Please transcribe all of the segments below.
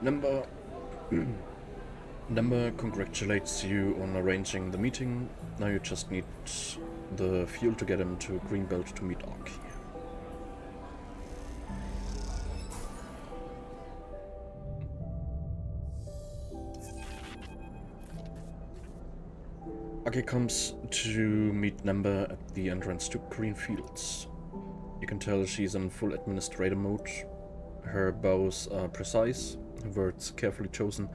Number Number congratulates you on arranging the meeting. Now you just need the fuel to get him to Greenbelt to meet Ark. Aki comes to meet Number at the entrance to Greenfields. You can tell she's in full administrator mode. Her bows are precise, her words carefully chosen,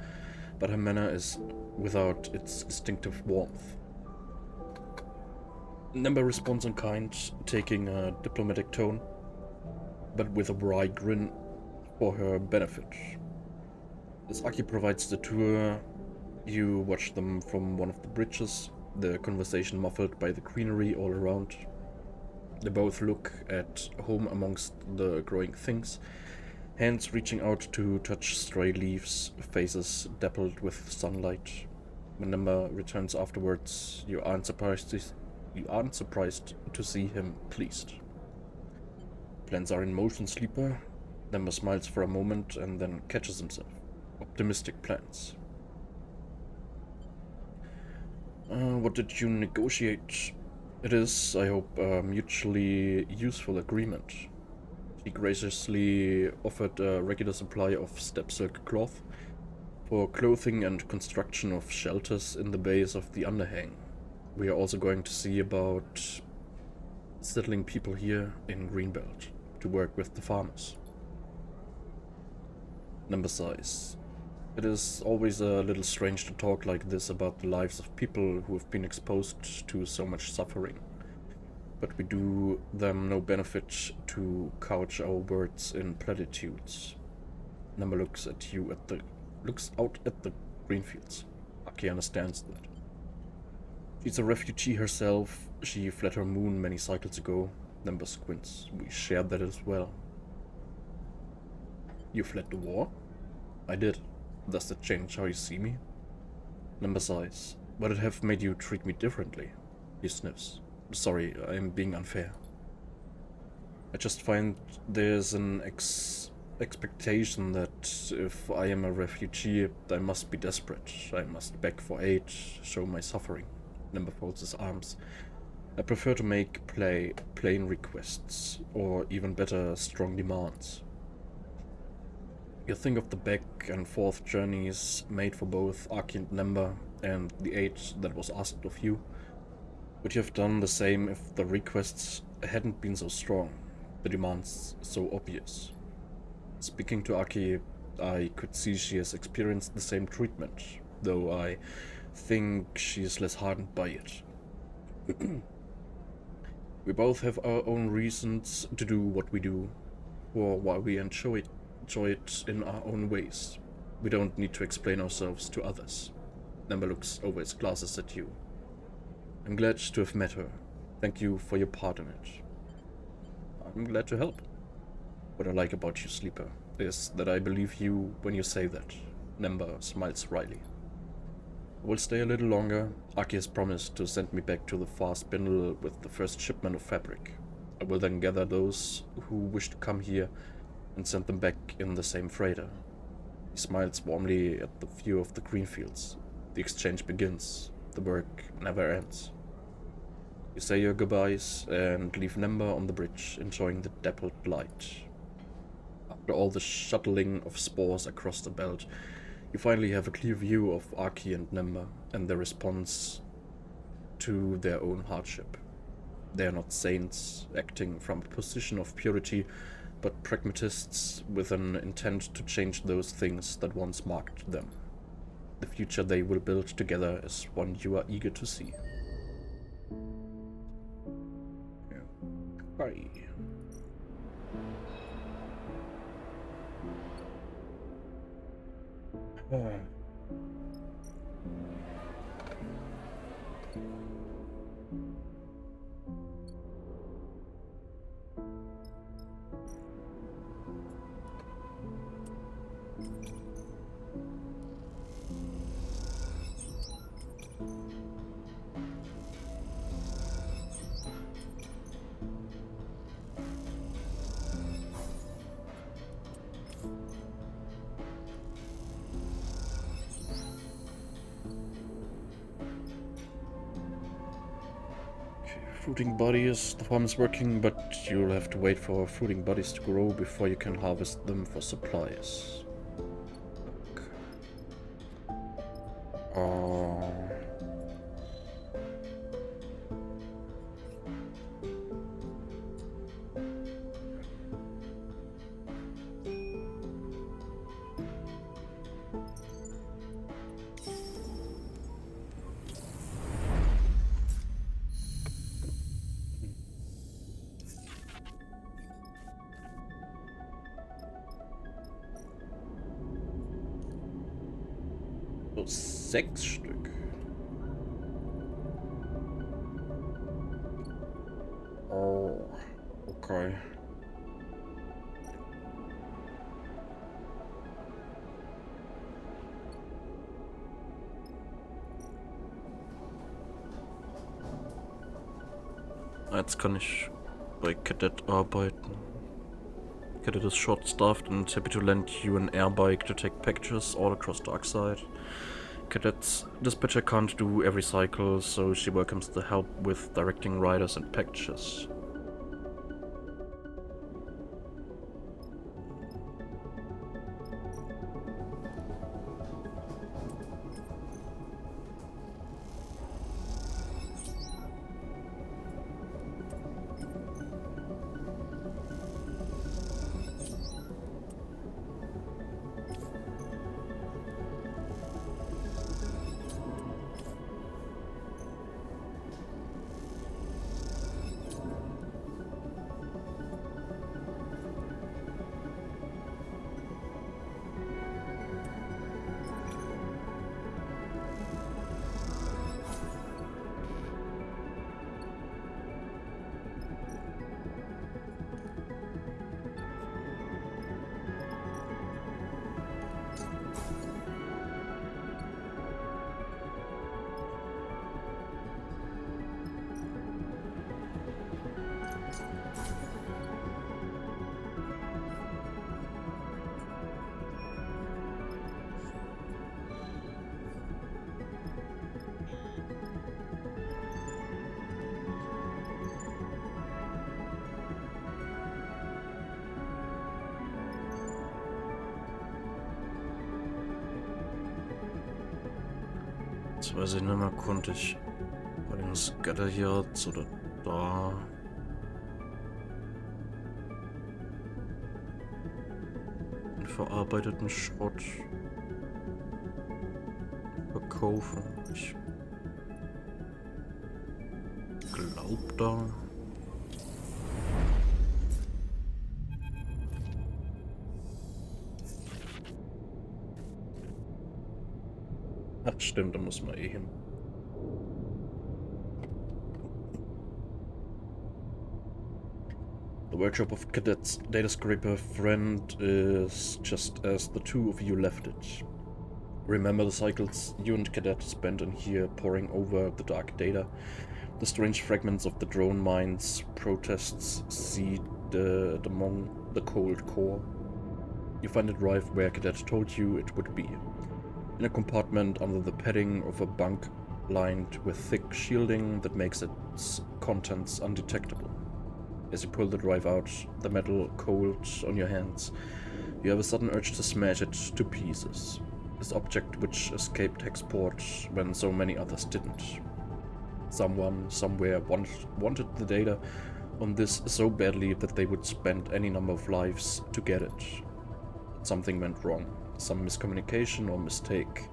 but her manner is without its distinctive warmth. Number responds in kind, taking a diplomatic tone, but with a wry grin for her benefit. As Aki provides the tour, you watch them from one of the bridges, the conversation muffled by the greenery all around. They both look at home amongst the growing things, hands reaching out to touch stray leaves, faces dappled with sunlight. When Number returns afterwards, you aren't surprised to see him pleased. Plans are in motion, Sleeper. Number smiles for a moment and then catches himself. Optimistic plans. What did you negotiate? It is, I hope, a mutually useful agreement. She graciously offered a regular supply of steppe silk cloth for clothing and construction of shelters in the base of the underhang. We are also going to see about settling people here in Greenbelt to work with the farmers. Number size. It is always a little strange to talk like this about the lives of people who have been exposed to so much suffering. But we do them no benefit to couch our words in platitudes. Number looks out at the greenfields. Aki understands that. She's a refugee herself. She fled her moon many cycles ago. Number squints. We share that as well. You fled the war? I did. Does that change how you see me? Number sighs. Would it have made you treat me differently? He sniffs. Sorry, I'm being unfair. I just find there's an expectation that if I am a refugee, I must be desperate. I must beg for aid, show my suffering. Number folds his arms. I prefer to make plain requests, or even better, strong demands. You think of the back and forth journeys made for both Aki and Number, and the aid that was asked of you. Would you have done the same if the requests hadn't been so strong, the demands so obvious? Speaking to Aki, I could see she has experienced the same treatment, though I think she is less hardened by it. We both have our own reasons to do what we do, or why we enjoy it in our own ways. We don't need to explain ourselves to others. Number looks over his glasses at you. I'm glad to have met her. Thank you for your part in it. I'm glad to help. What I like about you, Sleeper, is that I believe you when you say that. Number smiles wryly. I will stay a little longer. Aki has promised to send me back to the far spindle with the first shipment of fabric. I will then gather those who wish to come here and send them back in the same freighter. He smiles warmly at the view of the greenfields. The exchange begins. The work never ends. You say your goodbyes and leave Number on the bridge, enjoying the dappled light. After all the shuttling of spores across the belt, you finally have a clear view of Aki and Number and their response to their own hardship. They are not saints acting from a position of purity, but pragmatists with an intent to change those things that once marked them. The future they will build together is one you are eager to see. Okay. Fruiting bodies. The farm is working, but you'll have to wait for fruiting bodies to grow before you can harvest them for supplies. So 6 Stück. Oh, okay. Jetzt kann ich bei Cadet arbeiten. Cadet is short-staffed and happy to lend you an air bike to take packages all across Darkside. Cadet's dispatcher can't do every cycle, so she welcomes the help with directing riders and packages. Jetzt weiß ich nicht mehr, konnte ich bei den Scatter hier oder da. Den verarbeiteten Schrott verkaufen. Ich glaube da. Ach stimmt, da muss man eh hin. The workshop of Cadet's data scraper friend is just as the two of you left it. Remember the cycles you and Cadet spent in here poring over the dark data, the strange fragments of the drone mines, protests seed among the cold core. You find a drive where Cadet told you it would be. In a compartment under the padding of a bunk lined with thick shielding that makes its contents undetectable. As you pull the drive out, the metal cold on your hands, you have a sudden urge to smash it to pieces. This object which escaped export when so many others didn't. Someone, somewhere wanted the data on this so badly that they would spend any number of lives to get it. But something went wrong. Some miscommunication or mistake.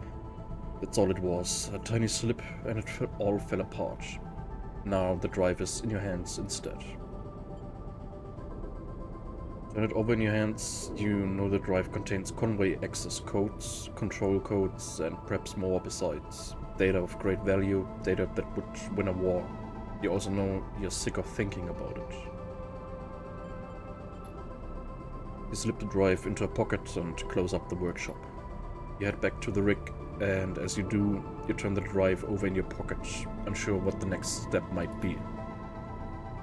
That's all it was. A tiny slip and it all fell apart. Now the drive is in your hands instead. Turn it over in your hands. You know the drive contains convoy access codes, control codes, and perhaps more besides. Data of great value, data that would win a war. You also know you're sick of thinking about it. You slip the drive into a pocket and close up the workshop. You head back to the rig, and as you do, you turn the drive over in your pocket, unsure what the next step might be.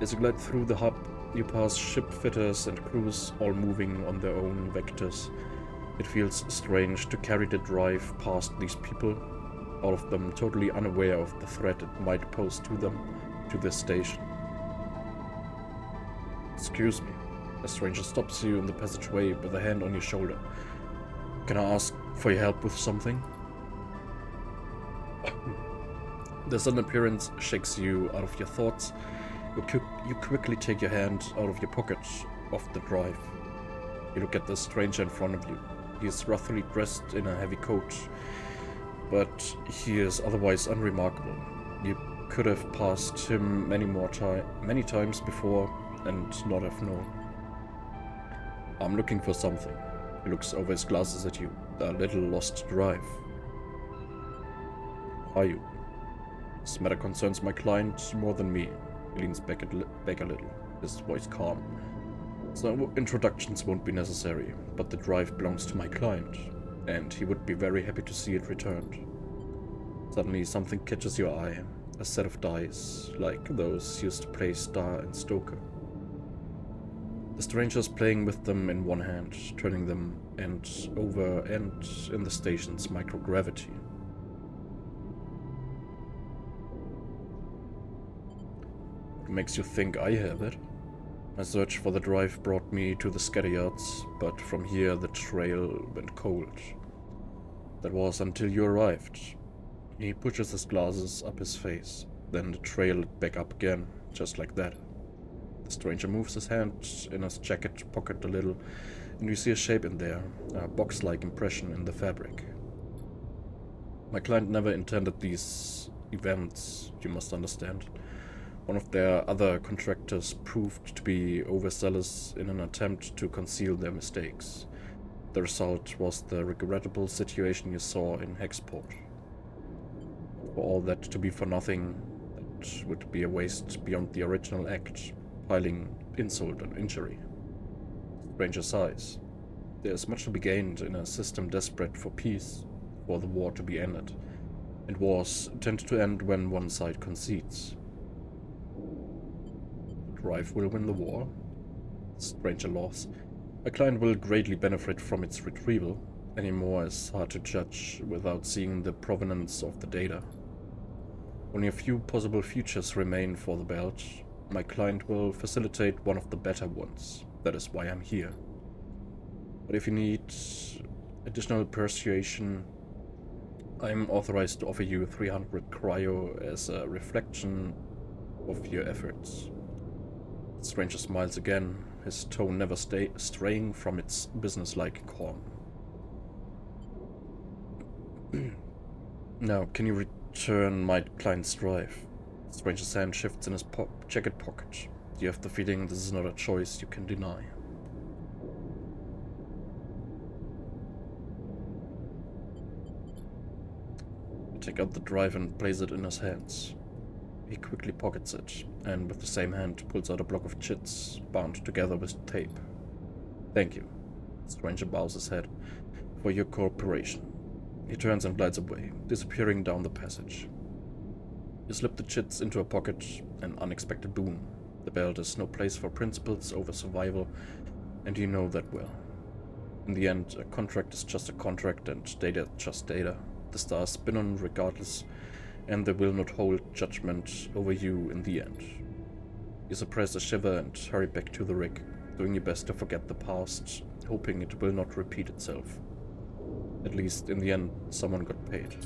As you glide through the hub, you pass ship fitters and crews, all moving on their own vectors. It feels strange to carry the drive past these people, all of them totally unaware of the threat it might pose to them, to their station. Excuse me. A stranger stops you in the passageway with a hand on your shoulder. Can I ask for your help with something? The sudden appearance shakes you out of your thoughts. You quickly take your hand out of your pocket of the drive. You look at the stranger in front of you. He is roughly dressed in a heavy coat, but he is otherwise unremarkable. You could have passed him many times before and not have known. I'm looking for something. He looks over his glasses at you. A little lost to drive. Are you? This matter concerns my client more than me. He leans back a little, his voice calm. So introductions won't be necessary, but the drive belongs to my client, and he would be very happy to see it returned. Suddenly something catches your eye. A set of dice, like those used to play Star and Stoker. The stranger is playing with them in one hand, turning them end over end in the station's microgravity. What makes you think I have it? My search for the drive brought me to the scatter yards, but from here the trail went cold. That was until you arrived. He pushes his glasses up his face, then the trail back up again, just like that. The stranger moves his hand in his jacket pocket a little, and you see a shape in there, a box-like impression in the fabric. My client never intended these events, you must understand. One of their other contractors proved to be overzealous in an attempt to conceal their mistakes. The result was the regrettable situation you saw in Hexport. For all that to be for nothing, that would be a waste beyond the original act, piling insult on injury. Stranger sighs. There is much to be gained in a system desperate for peace, for the war to be ended, and wars tend to end when one side concedes. The drive will win the war. Stranger laughs. A client will greatly benefit from its retrieval. Any more is hard to judge without seeing the provenance of the data. Only a few possible futures remain for the belt. My client will facilitate one of the better ones. That is why I'm here. But if you need additional persuasion, I'm authorized to offer you 300 cryo as a reflection of your efforts. The stranger smiles again, his tone never straying from its businesslike calm. Now, can you return my client's drive? The stranger's hand shifts in his jacket pocket. You have the feeling this is not a choice you can deny. You take out the drive and place it in his hands. He quickly pockets it, and with the same hand pulls out a block of chits, bound together with tape. Thank you. The stranger bows his head. For your cooperation. He turns and glides away, disappearing down the passage. You slip the chits into a pocket, an unexpected boon. The belt is no place for principles over survival, and you know that well. In the end, a contract is just a contract and data just data. The stars spin on regardless, and they will not hold judgment over you in the end. You suppress a shiver and hurry back to the rig, doing your best to forget the past, hoping it will not repeat itself. At least, in the end, someone got paid.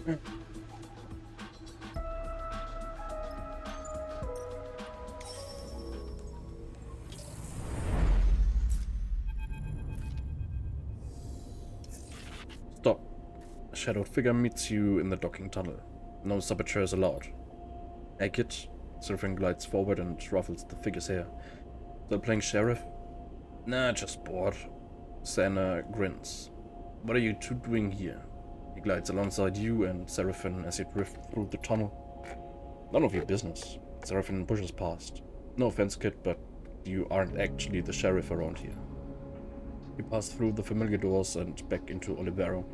Stop. A shadowed figure meets you in the docking tunnel. No saboteurs allowed. Naked, Seraphim glides forward and ruffles the figure's hair. Still playing sheriff? Nah, just bored. Sana grins. What are you two doing here? He glides alongside you and Seraphim as you drift through the tunnel. None of your business. Seraphim pushes past. No offense, kid, but you aren't actually the sheriff around here. You pass through the familiar doors and back into Olivero.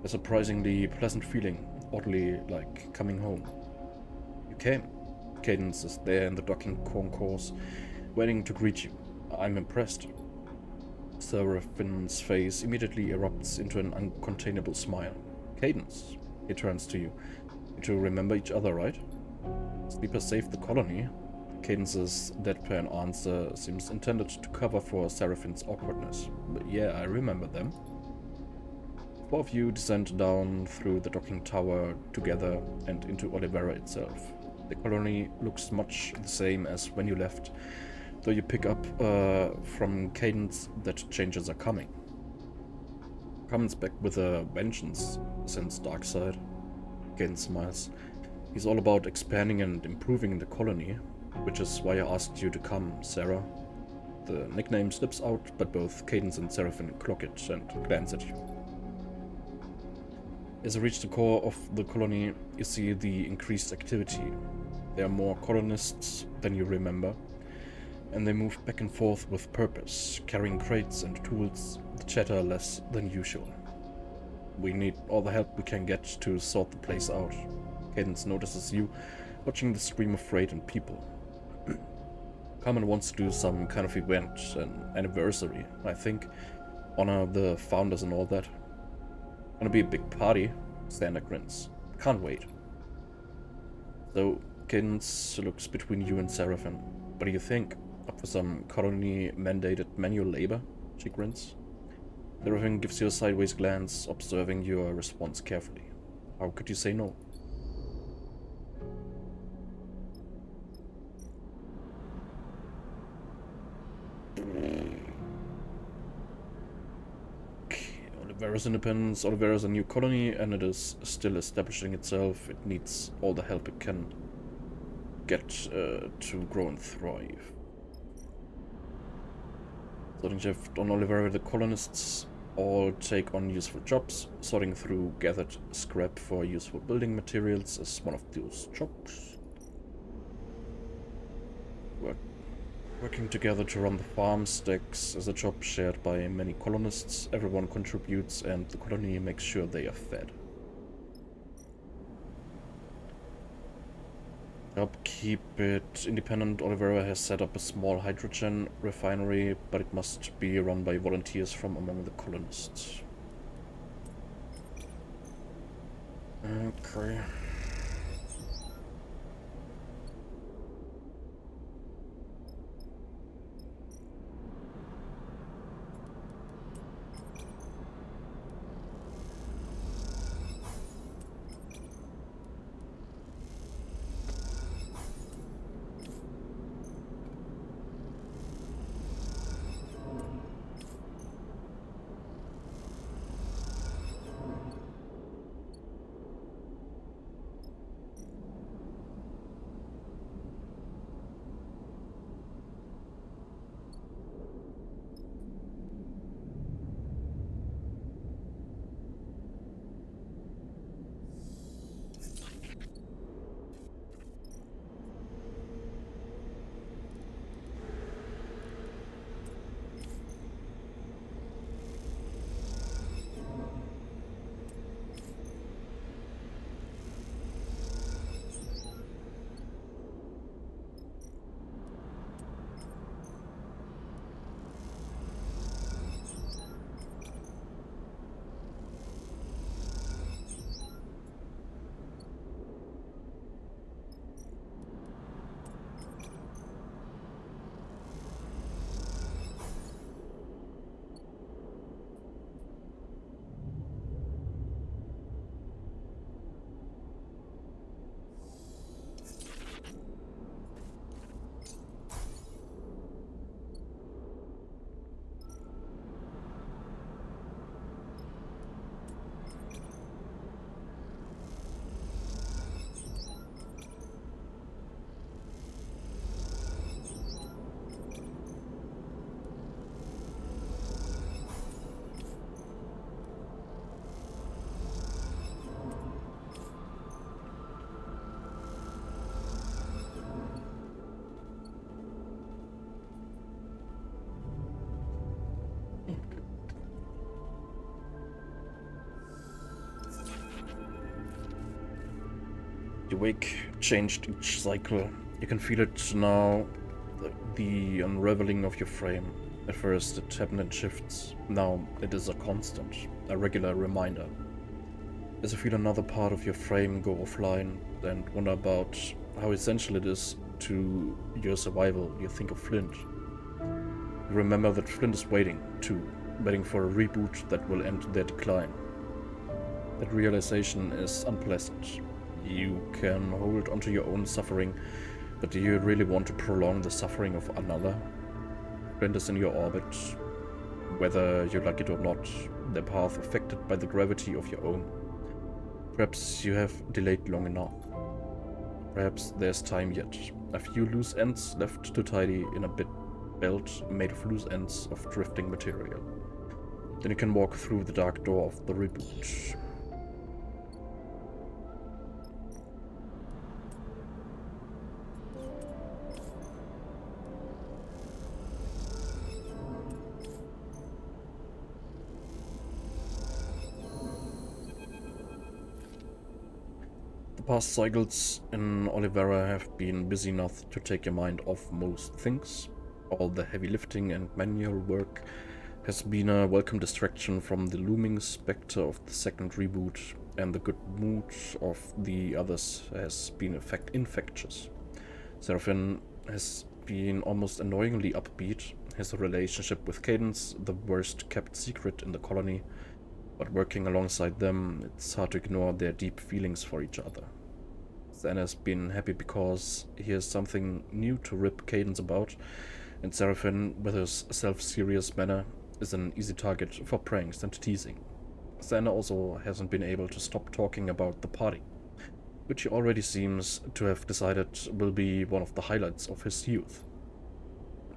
A surprisingly pleasant feeling, oddly like coming home. You came. Cadence is there in the docking concourse, waiting to greet you. I'm impressed. Seraphim's face immediately erupts into an uncontainable smile. Cadence, he turns to you. You two remember each other, right? Sleeper saved the colony. Cadence's deadpan answer seems intended to cover for Seraphim's awkwardness. But yeah, I remember them. Four of you descend down through the docking tower together and into Olivera itself. The colony looks much the same as when you left, though you pick up from Cadence that changes are coming. Comes back with a vengeance since Darkside. Cadence smiles. He's all about expanding and improving the colony, which is why I asked you to come, Sarah. The nickname slips out, but both Cadence and Seraphim clock it and glance at you. As you reach the core of the colony, you see the increased activity. There are more colonists than you remember, and they move back and forth with purpose, carrying crates and tools, the chatter less than usual. We need all the help we can get to sort the place out. Cadence notices you, watching the stream of freight and people. Carmen wants to do some kind of event, an anniversary, I think. Honor the founders and all that. Gonna be a big party. Standard grins. Can't wait. So, Cadence looks between you and Seraphim. What do you think? Up for some colony-mandated manual labor? She grins. Seraphim gives you a sideways glance, observing your response carefully. How could you say no? Olivera's independence. Olivera's a new colony, and it is still establishing itself. It needs all the help it can get to grow and thrive. Sorting shift on Olivera. The colonists all take on useful jobs. Sorting through gathered scrap for useful building materials is one of those jobs. Working together to run the farm stacks is a job shared by many colonists. Everyone contributes and the colony makes sure they are fed. Help keep it independent. Olivera has set up a small hydrogen refinery, but it must be run by volunteers from among the colonists. Okay. You wake, changed each cycle. You can feel it now, the unraveling of your frame. At first it happened in shifts. Now it is a constant, a regular reminder. As you feel another part of your frame go offline and wonder about how essential it is to your survival, you think of Flint. You remember that Flint is waiting, too, waiting for a reboot that will end their decline. That realization is unpleasant. You can hold onto your own suffering, but do you really want to prolong the suffering of another? Flint is in your orbit. Whether you like it or not, their path affected by the gravity of your own. Perhaps you have delayed long enough. Perhaps there's time yet. A few loose ends left to tidy in a belt made of loose ends of drifting material. Then you can walk through the dark door of the reboot. Past cycles in Olivera have been busy enough to take your mind off most things. All the heavy lifting and manual work has been a welcome distraction from the looming specter of the second reboot, and the good mood of the others has been infectious. Seraphin has been almost annoyingly upbeat, his relationship with Cadence the worst kept secret in the colony, but working alongside them, it's hard to ignore their deep feelings for each other. Xana has been happy because he has something new to rip Cadence about, and Seraphin, with his self-serious manner, is an easy target for pranks and teasing. Xana also hasn't been able to stop talking about the party, which he already seems to have decided will be one of the highlights of his youth.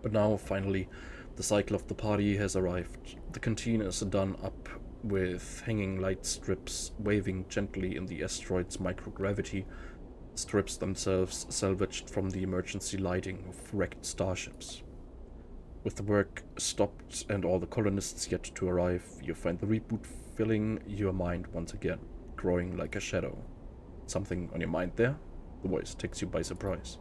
But now, finally, the cycle of the party has arrived. The canteen is done up with hanging light strips waving gently in the asteroid's microgravity, strips themselves salvaged from the emergency lighting of wrecked starships. With the work stopped and all the colonists yet to arrive, you find the reboot filling your mind once again, growing like a shadow. Something on your mind there? The voice takes you by surprise.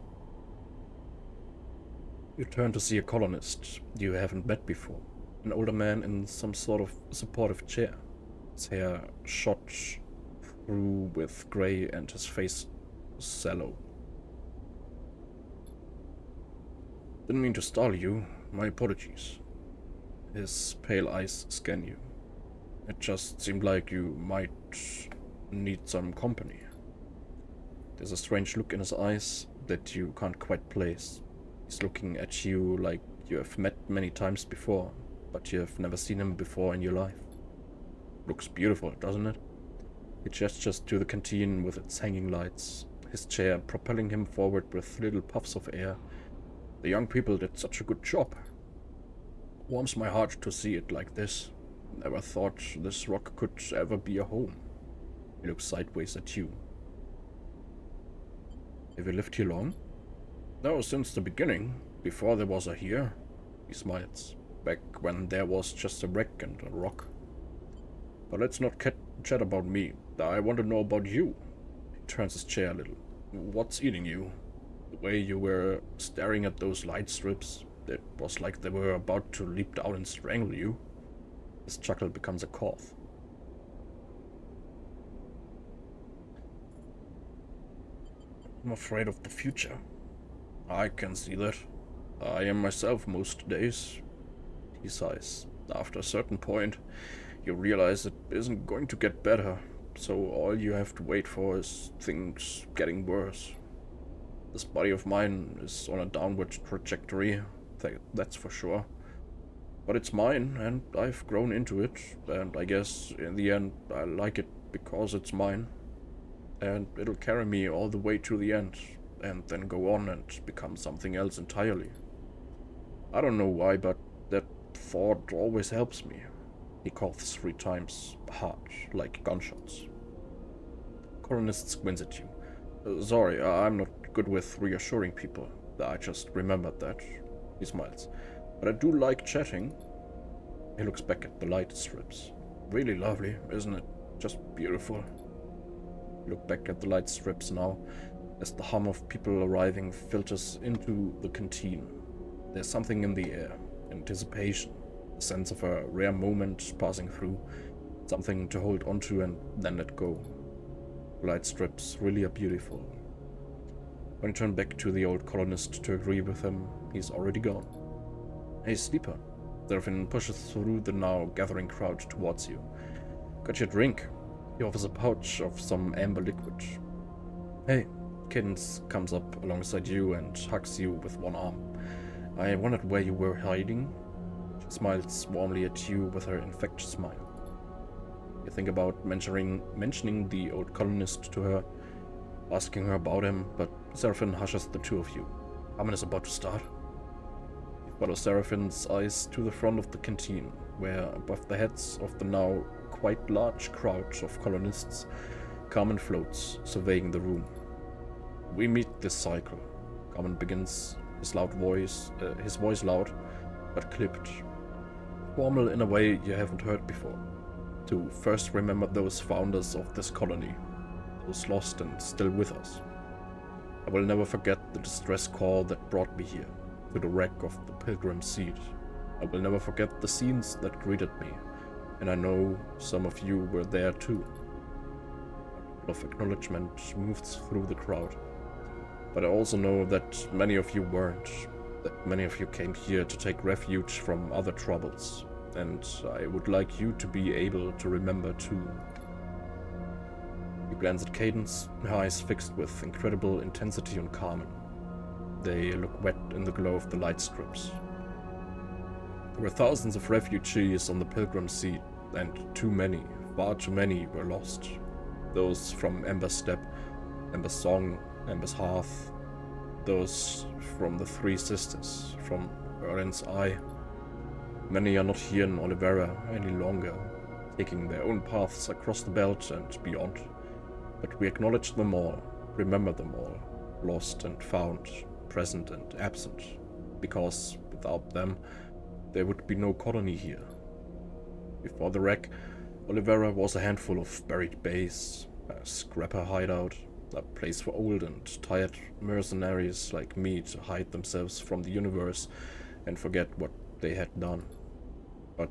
You turn to see a colonist you haven't met before, an older man in some sort of supportive chair, his hair shot through with grey and his face sallow. Didn't mean to startle you. My apologies. His pale eyes scan you. It just seemed like you might need some company. There's a strange look in his eyes that you can't quite place. He's looking at you like you have met many times before, but you have never seen him before in your life. Looks beautiful, doesn't it? He gestures to the canteen with its hanging lights, his chair propelling him forward with little puffs of air. The young people did such a good job. Warms my heart to see it like this. Never thought this rock could ever be a home. He looks sideways at you. Have you lived here long? No, since the beginning, before there was a Hier. He smiles. Back when there was just a wreck and a rock. But let's not chat about me. I want to know about you. He turns his chair a little. What's eating you? The way you were staring at those light strips, it was like they were about to leap down and strangle you. His chuckle becomes a cough. I'm afraid of the future. I can see that. I am myself most days. He sighs. After a certain point, you realize it isn't going to get better, so all you have to wait for is things getting worse. This body of mine is on a downward trajectory, that's for sure. But it's mine, and I've grown into it, and I guess in the end I like it because it's mine. And it'll carry me all the way to the end, and then go on and become something else entirely. I don't know why, but that thought always helps me. He coughs 3 times, hard, like gunshots. Colonist squints at you. Sorry, I'm not good with reassuring people. I just remembered that. He smiles. But I do like chatting. He looks back at the light strips. Really lovely, isn't it? Just beautiful. Look back at the light strips now, as the hum of people arriving filters into the canteen. There's something in the air, anticipation, a sense of a rare moment passing through, something to hold onto and then let go. The light strips really are beautiful. When you turn back to the old colonist to agree with him, he's already gone. Hey, sleeper. Seraphin pushes through the now gathering crowd towards you. Got your drink? He offers a pouch of some amber liquid. Hey, Cadence comes up alongside you and hugs you with one arm. I wondered where you were hiding. She smiles warmly at you with her infectious smile. You think about mentioning the old colonist to her, asking her about him, but Seraphin hushes the two of you. Ramen is about to start. You follow Seraphin's eyes to the front of the canteen, where above the heads of the now quite large crowd of colonists, Carmen floats, surveying the room. We meet this cycle. Carmen begins, his voice loud, but clipped. Formal in a way you haven't heard before. To first remember those founders of this colony, those lost and still with us. I will never forget the distress call that brought me here, to the wreck of the Pilgrim Seed. I will never forget the scenes that greeted me, and I know some of you were there too. A couple of acknowledgement moves through the crowd, but I also know that many of you weren't, that many of you came here to take refuge from other troubles, and I would like you to be able to remember too. You glance at Cadence, her eyes fixed with incredible intensity on Carmen. They look wet in the glow of the light strips. There were thousands of refugees on the Pilgrim Seed, and too many, far too many, were lost. Those from Ember's Step, Ember's Song, Ember's Hearth, those from the Three Sisters, from Erlen's Eye. Many are not here in Olivera any longer, taking their own paths across the belt and beyond. But we acknowledge them all, remember them all, lost and found, present and absent, because without them, there would be no colony here. Before the wreck, Olivera was a handful of buried bays, a scrapper hideout, a place for old and tired mercenaries like me to hide themselves from the universe and forget what they had done. But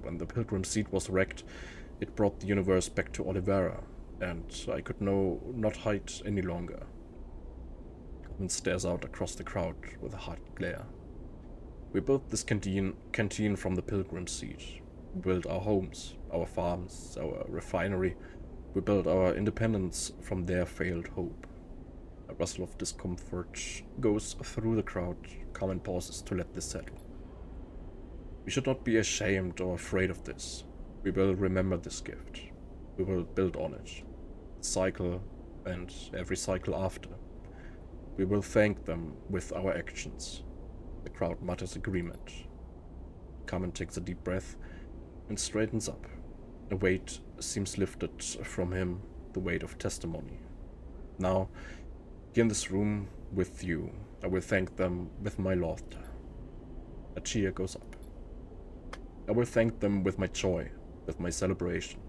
when the Pilgrim Seed was wrecked, it brought the universe back to Olivera, and I could not hide any longer. Carmen stares out across the crowd with a hard glare. We built this canteen from the Pilgrim Seed. We built our homes, our farms, our refinery. We built our independence from their failed hope. A rustle of discomfort goes through the crowd. Carmen pauses to let this settle. We should not be ashamed or afraid of this. We will remember this gift. We will build on it. The cycle and every cycle after. We will thank them with our actions. The crowd mutters agreement. Carmen takes a deep breath and straightens up. A weight seems lifted from him, the weight of testimony. Now, here in this room with you, I will thank them with my laughter. A cheer goes up. I will thank them with my joy, with my celebration.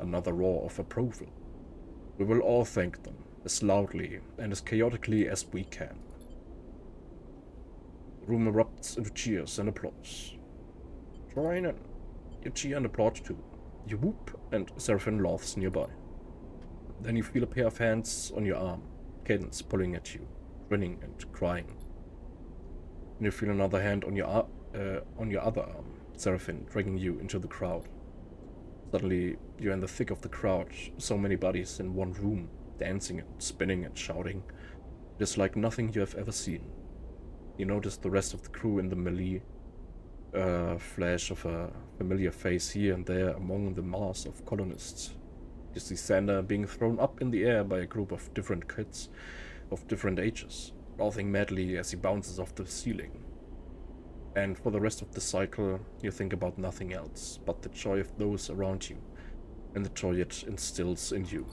Another roar of approval. We will all thank them, as loudly and as chaotically as we can. The room erupts into cheers and applause. Join in. You cheer and applaud too. You whoop, and Seraphin laughs nearby. Then you feel a pair of hands on your arm, Cadence pulling at you, grinning and crying. And you feel another hand on your other arm, Seraphin dragging you into the crowd. Suddenly, you're in the thick of the crowd, so many bodies in one room, dancing and spinning and shouting. It is like nothing you have ever seen. You notice the rest of the crew in the melee, flash of a familiar face here and there among the mass of colonists. You see Sander being thrown up in the air by a group of different kids of different ages, laughing madly as he bounces off the ceiling. And for the rest of the cycle, you think about nothing else but the joy of those around you, and the joy it instills in you.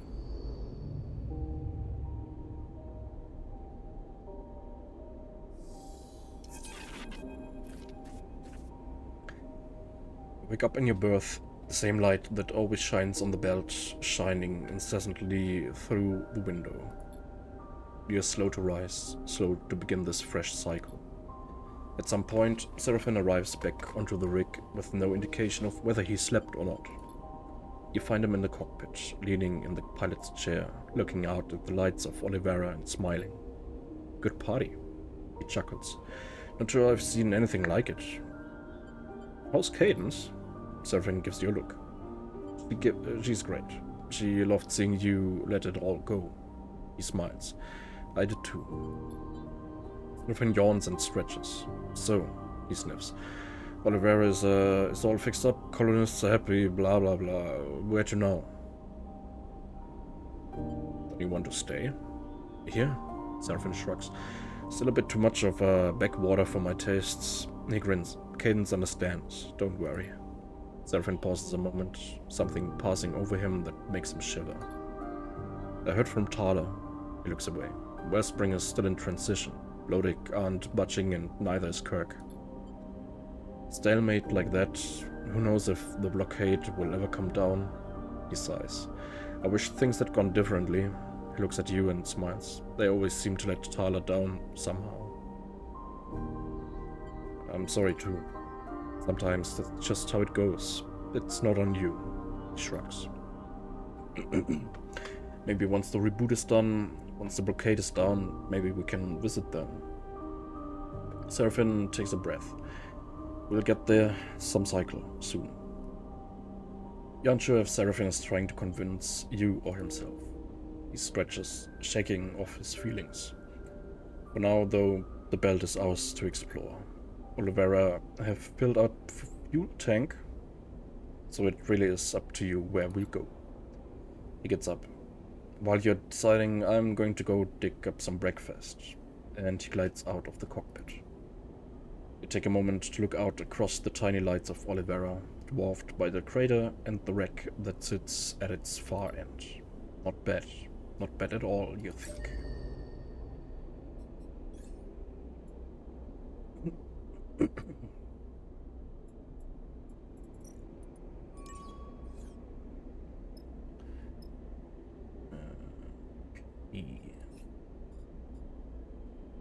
Wake up in your berth, the same light that always shines on the belt, shining incessantly through the window. You're slow to rise, slow to begin this fresh cycle. At some point, Seraphin arrives back onto the rig with no indication of whether he slept or not. You find him in the cockpit, leaning in the pilot's chair, looking out at the lights of Olivera and smiling. Good party, he chuckles. Not sure I've seen anything like it. How's Cadence? Seraphin gives you a look. She's great. She loved seeing you let it all go. He smiles. I did too. Seraphin yawns and stretches. So, he sniffs. Olivera is all fixed up, colonists are happy, blah blah blah. Where to now? You want to stay? Here? Seraphin shrugs. Still a bit too much of a backwater for my tastes. He grins. Cadence understands. Don't worry. Seraphin pauses a moment, something passing over him that makes him shiver. I heard from Thaler. He looks away. Wellspring is still in transition. Lodic aren't budging and neither is Kirk. Stalemate like that, who knows if the blockade will ever come down? He sighs. I wish things had gone differently. He looks at you and smiles. They always seem to let Thaler down somehow. I'm sorry too. Sometimes that's just how it goes. It's not on you. He shrugs. Maybe once the reboot is done, once the blockade is down, maybe we can visit them. Seraphin takes a breath. We'll get there some cycle soon. You're unsure if Seraphin is trying to convince you or himself. He stretches, shaking off his feelings. For now, though, the belt is ours to explore. Olivera have filled out fuel tank, so it really is up to you where we'll go. He gets up. While you're deciding, I'm going to go dig up some breakfast, and he glides out of the cockpit. You take a moment to look out across the tiny lights of Olivera, dwarfed by the crater and the wreck that sits at its far end. Not bad. Not bad at all, you think.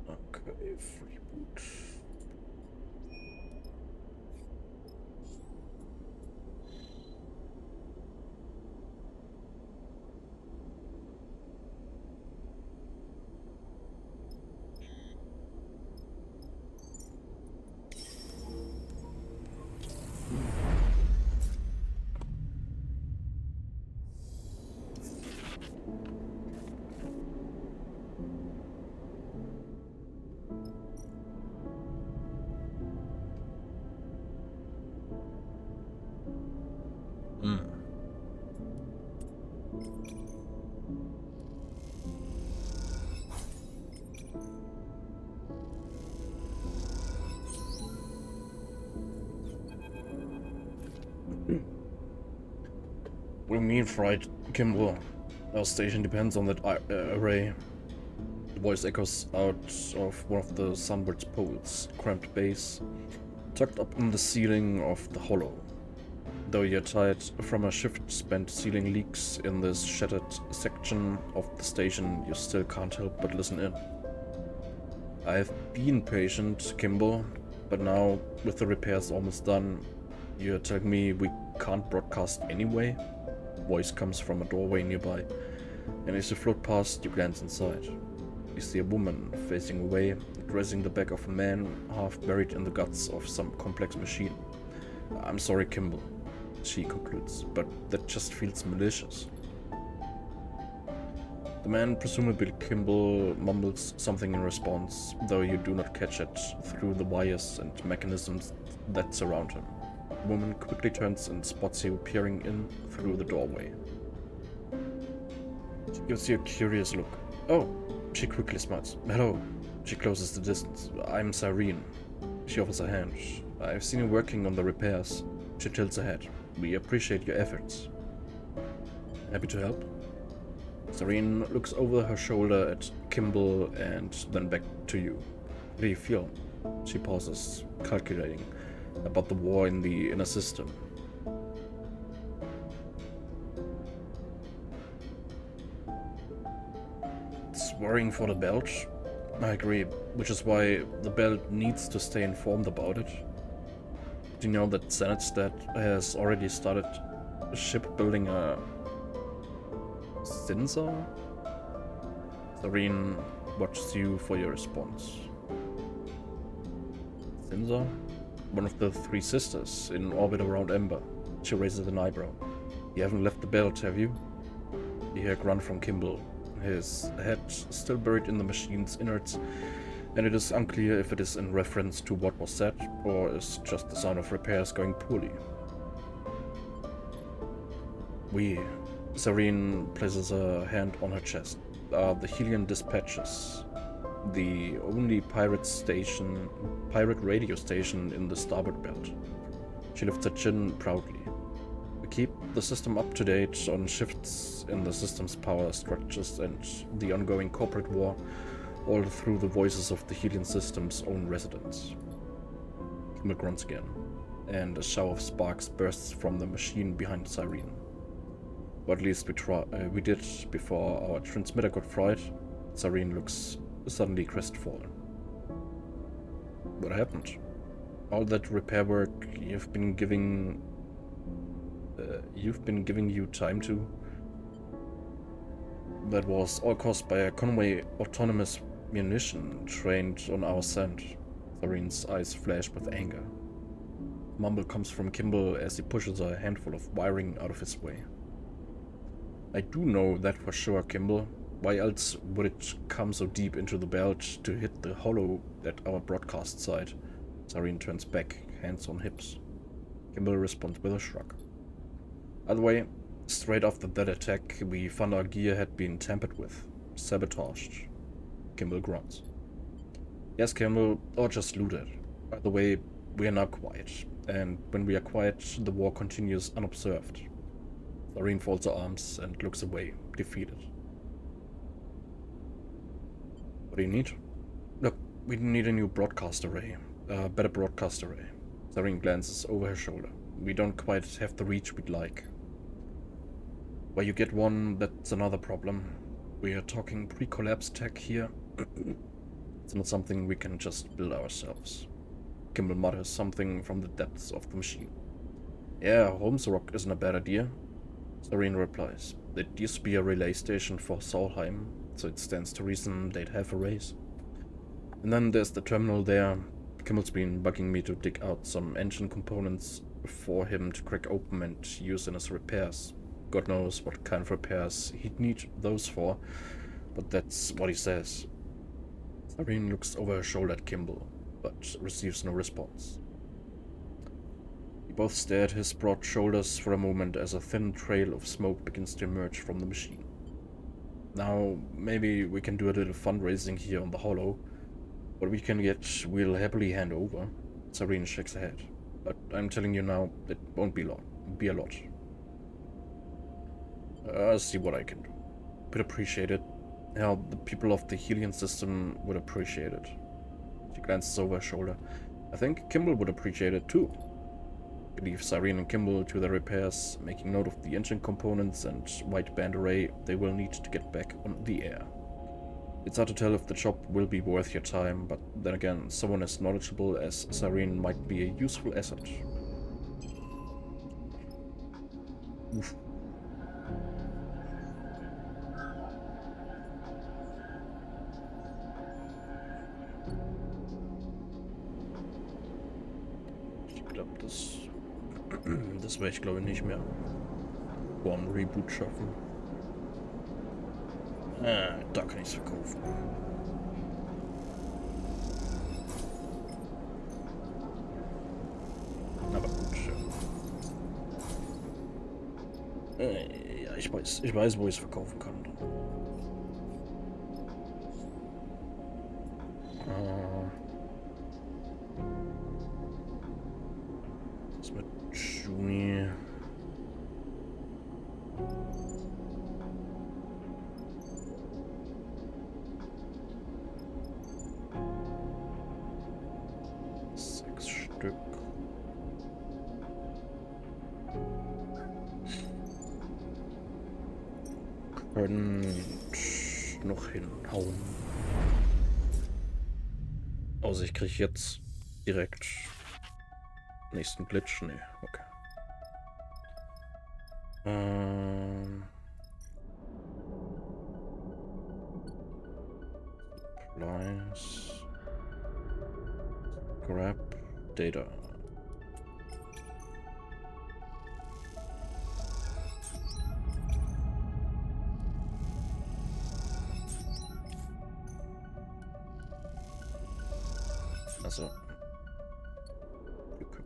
Okay, freeboot. What do you mean, fried Kimball? Our station depends on that array. The voice echoes out of one of the Sunbird's poles, cramped base, tucked up in the ceiling of the hollow. Though you're tired from a shift spent sealing leaks in this shattered section of the station, you still can't help but listen in. I've been patient, Kimball, but now, with the repairs almost done, you're telling me we can't broadcast anyway? Voice comes from a doorway nearby, and as you float past, you glance inside. You see a woman facing away, dressing the back of a man half buried in the guts of some complex machine. I'm sorry, Kimball, she concludes, but that just feels malicious. The man, presumably Kimball, mumbles something in response, though you do not catch it through the wires and mechanisms that surround him. The woman quickly turns and spots you peering in through the doorway. She gives you a curious look. Oh, she quickly smiles. Hello. She closes the distance. I'm Cyrene. She offers a hand. I've seen you working on the repairs. She tilts her head. We appreciate your efforts. Happy to help? Cyrene looks over her shoulder at Kimball and then back to you. How do you feel? She pauses, calculating about the war in the inner system. worrying for the belt. I agree, which is why the belt needs to stay informed about it. Do you know that Zenitstead has already started shipbuilding a Sinza? Serene watches you for your response. Sinza? One of the three sisters in orbit around Ember. She raises an eyebrow. You haven't left the belt, have you? You hear a grunt from Kimball, his head still buried in the machine's innards, and it is unclear if it is in reference to what was said, or is just the sound of repairs going poorly. Serene places a hand on her chest. The Helian dispatches, the only pirate radio station in the starboard belt. She lifts her chin proudly. We keep the system up to date on shifts in the system's power structures and the ongoing corporate war, all through the voices of the Helian system's own residents. Kimmel grunts again, and a shower of sparks bursts from the machine behind Cyrene. Or at least we did before our transmitter got fried. Cyrene looks suddenly crestfallen. What happened? All that repair work you've been giving you time to? That was all caused by a Conway autonomous munition trained on our scent. Cyrene's eyes flash with anger. Mumble comes from Kimball as he pushes a handful of wiring out of his way. I do know that for sure, Kimball. Why else would it come so deep into the belt to hit the hollow at our broadcast site? Cyrene turns back, hands on hips. Kimball responds with a shrug. By the way, straight after that attack, we found our gear had been tampered with, sabotaged. Kimball grunts. Yes, Kimball, or just looted. By the way, we are now quiet, and when we are quiet, the war continues unobserved. Cyrene folds her arms and looks away, defeated. What do you need? Look, we need a new broadcast array. A better broadcast array. Cyrene glances over her shoulder. We don't quite have the reach we'd like. Where you get one, that's another problem. We are talking pre-collapse tech here. It's not something we can just build ourselves. Kimball mutters something from the depths of the machine. Yeah, Holmes Rock isn't a bad idea. Cyrene replies. It used to be a relay station for Solheim, so it stands to reason they'd have arrays. And then there's the terminal there. Kimball's been bugging me to dig out some engine components for him to crack open and use in his repairs. God knows what kind of repairs he'd need those for, but that's what he says. Cyrene looks over her shoulder at Kimball, but receives no response. We both stare at his broad shoulders for a moment as a thin trail of smoke begins to emerge from the machine. Now, maybe we can do a little fundraising here on the Hollow. What we can get, we'll happily hand over. Cyrene shakes her head. But I'm telling you now, it won't be a lot. I'll see what I can do. Would appreciate it. Hell, the people of the Helian system would appreciate it. She glances over her shoulder. I think Kimball would appreciate it too. We leave Cyrene and Kimball to their repairs, making note of the engine components and white band array they will need to get back on the air. It's hard to tell if the job will be worth your time, but then again, someone as knowledgeable as Cyrene might be a useful asset. Oof. Ich glaube, das werde ich glaube ich nicht mehr vor einem Reboot schaffen. Da kann ich es verkaufen. Aber gut. Ja, ich weiß, wo ich es verkaufen kann. Was mit Juni? Könnt, noch hinhauen. Außer ich kriege jetzt direkt nächsten Glitch. Nee, okay. Supplies. Grab data. Also. Hier könnt.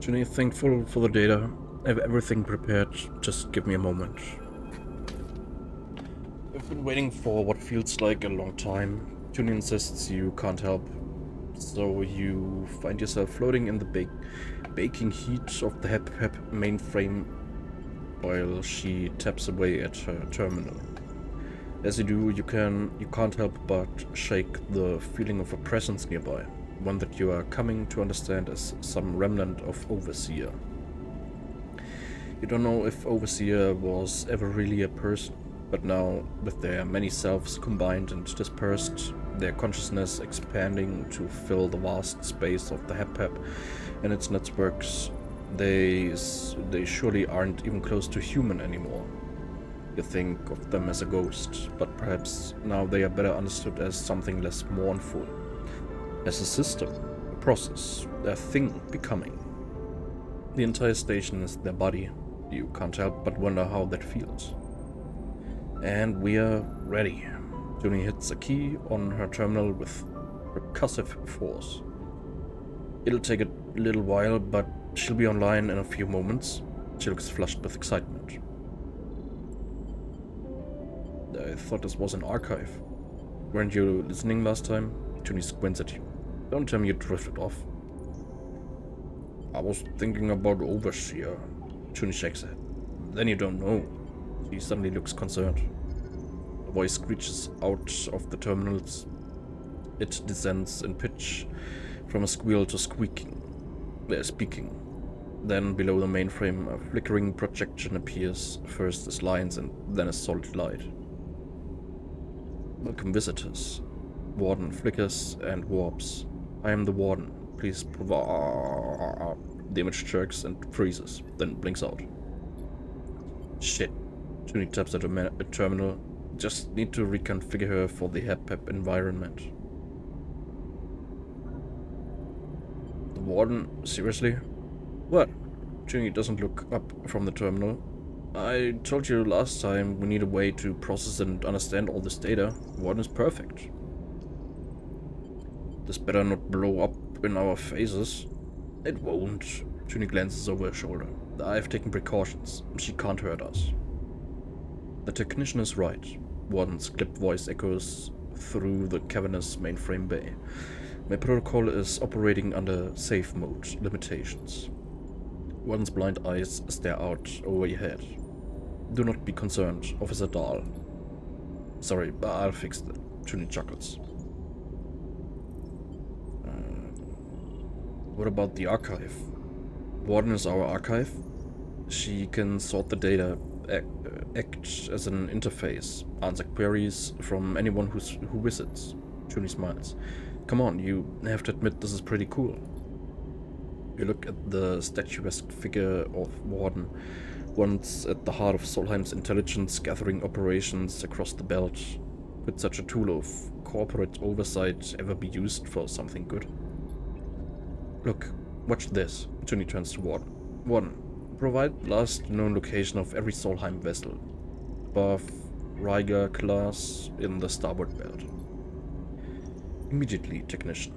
Actually, thankful for the data. I have everything prepared. Just give me a moment. I've been waiting for what feels like a long time. Junie insists you can't help. So you find yourself floating in the baking heat of the Hep mainframe while she taps away at her terminal. As you do, you can't help but shake the feeling of a presence nearby. One that you are coming to understand as some remnant of Overseer. You don't know if Overseer was ever really a person, but now, with their many selves combined and dispersed, their consciousness expanding to fill the vast space of the Hep and its networks, they surely aren't even close to human anymore. You think of them as a ghost, but perhaps now they are better understood as something less mournful. As a system, a process, a thing becoming. The entire station is their body. You can't help but wonder how that feels. And we are ready. Junie hits a key on her terminal with percussive force. It'll take a little while, but she'll be online in a few moments. She looks flushed with excitement. I thought this was an archive. Weren't you listening last time? Junie squints at you. Don't tell me you drifted off. I was thinking about Overseer. Junie shakes her head. Then you don't know. She suddenly looks concerned. The voice screeches out of the terminals. It descends in pitch from a squeal to speaking. Then below the mainframe, a flickering projection appears, first as lines and then as solid light. Welcome visitors. Warden flickers and warps. I am the warden. Please provide. The image jerks and freezes, then blinks out. Shit. Junie taps at a terminal. Just need to reconfigure her for the HEP environment. The warden? Seriously? What? Junie doesn't look up from the terminal. I told you last time we need a way to process and understand all this data. Warden is perfect. This better not blow up in our faces. It won't. Junie glances over her shoulder. I've taken precautions. She can't hurt us. The technician is right. Warden's clipped voice echoes through the cavernous mainframe bay. My protocol is operating under safe mode limitations. Warden's blind eyes stare out over your head. Do not be concerned, Officer Dahl. Sorry, I'll fix that. Junie chuckles. What about the archive? Warden is our archive. She can sort the data, act as an interface, answer queries from anyone who visits. Junie smiles. Come on, you have to admit this is pretty cool. You look at the statuesque figure of Warden, once at the heart of Solheim's intelligence-gathering operations across the belt. Could such a tool of corporate oversight ever be used for something good? Look, watch this. Junie turns to Warden. Warden, provide last known location of every Solheim vessel. Above Riga class in the starboard belt. Immediately, technician.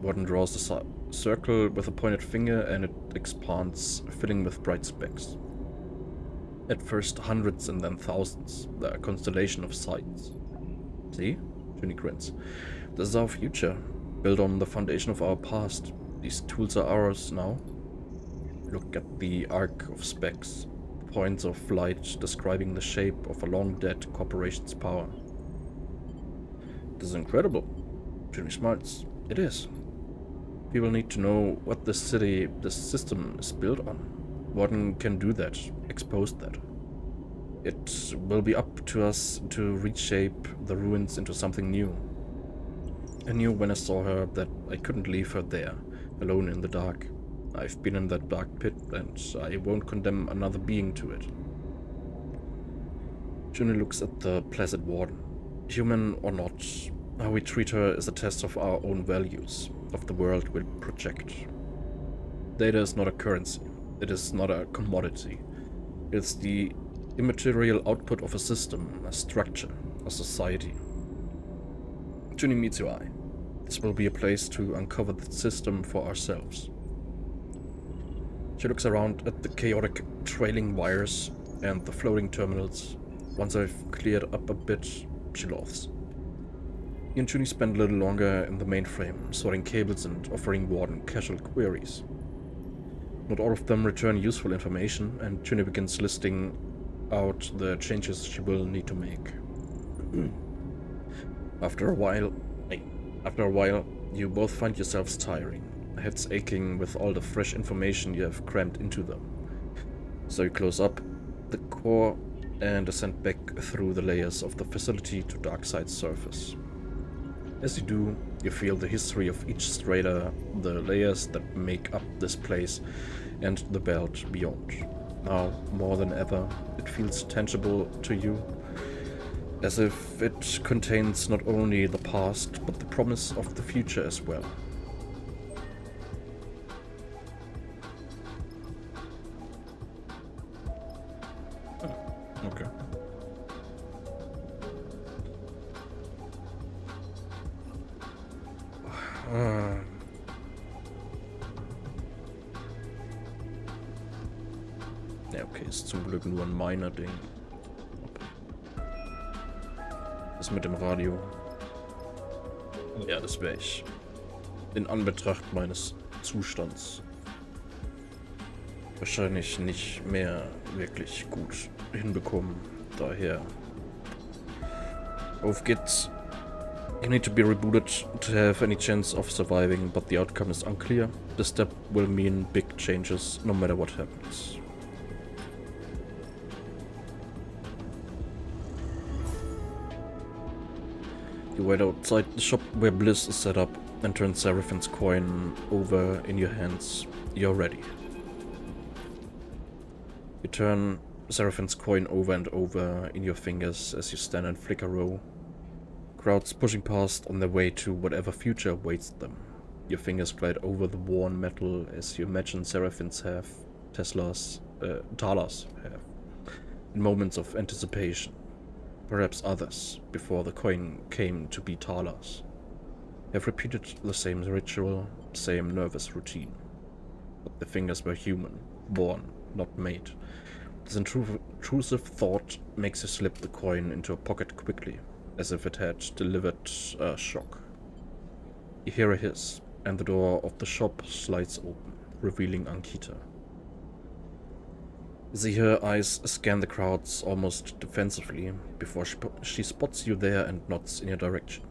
Warden draws a circle with a pointed finger and it expands, filling with bright specks. At first hundreds and then thousands, a constellation of sights. See? Junie grins. This is our future, built on the foundation of our past. These tools are ours now. Look at the arc of specks, points of light describing the shape of a long-dead corporation's power. This is incredible. Junie smiles. It is. People need to know what this system is built on. Warden can do that, expose that. It will be up to us to reshape the ruins into something new. I knew when I saw her that I couldn't leave her there, alone in the dark. I've been in that dark pit, and I won't condemn another being to it. Junie looks at the placid Warden. Human or not, how we treat her is a test of our own values, of the world we project. Data is not a currency. It is not a commodity. It's the immaterial output of a system, a structure, a society. Junie meets your eye. This will be a place to uncover the system for ourselves. She looks around at the chaotic trailing wires and the floating terminals. Once I've cleared up a bit, she laughs. He and Junie spend a little longer in the mainframe, sorting cables and offering Warden casual queries. Not all of them return useful information, and Junie begins listing out the changes she will need to make. After a while, you both find yourselves tiring, heads aching with all the fresh information you have crammed into them. So you close up the core and ascend back through the layers of the facility to Darkside's surface. As you do, you feel the history of each strata, the layers that make up this place, and the belt beyond. Now, more than ever, it feels tangible to you, as if it contains not only the past, but the promise of the future as well. Oh, okay. Ja, okay, ist zum Glück nur ein Minor-Ding. Das mit dem Radio. Ja, das wäre ich. In Anbetracht meines Zustands wahrscheinlich nicht mehr wirklich gut hinbekommen. Daher auf geht's. You need to be rebooted to have any chance of surviving, but the outcome is unclear. This step will mean big changes no matter what happens. You wait outside the shop where Bliss is set up and turn Seraphine's coin over in your hands. You're ready. You turn Seraphine's coin over and over in your fingers as you stand in flicker row. Crowds pushing past on their way to whatever future awaits them. Your fingers glide over the worn metal as you imagine Seraphine's have, Talas have, in moments of anticipation. Perhaps others, before the coin came to be Talas, have repeated the same ritual, same nervous routine. But the fingers were human, born, not made. This intrusive thought makes you slip the coin into a pocket quickly, as if it had delivered a shock. You hear a hiss, and the door of the shop slides open, revealing Ankita. You see her eyes scan the crowds almost defensively before she spots you there and nods in your direction.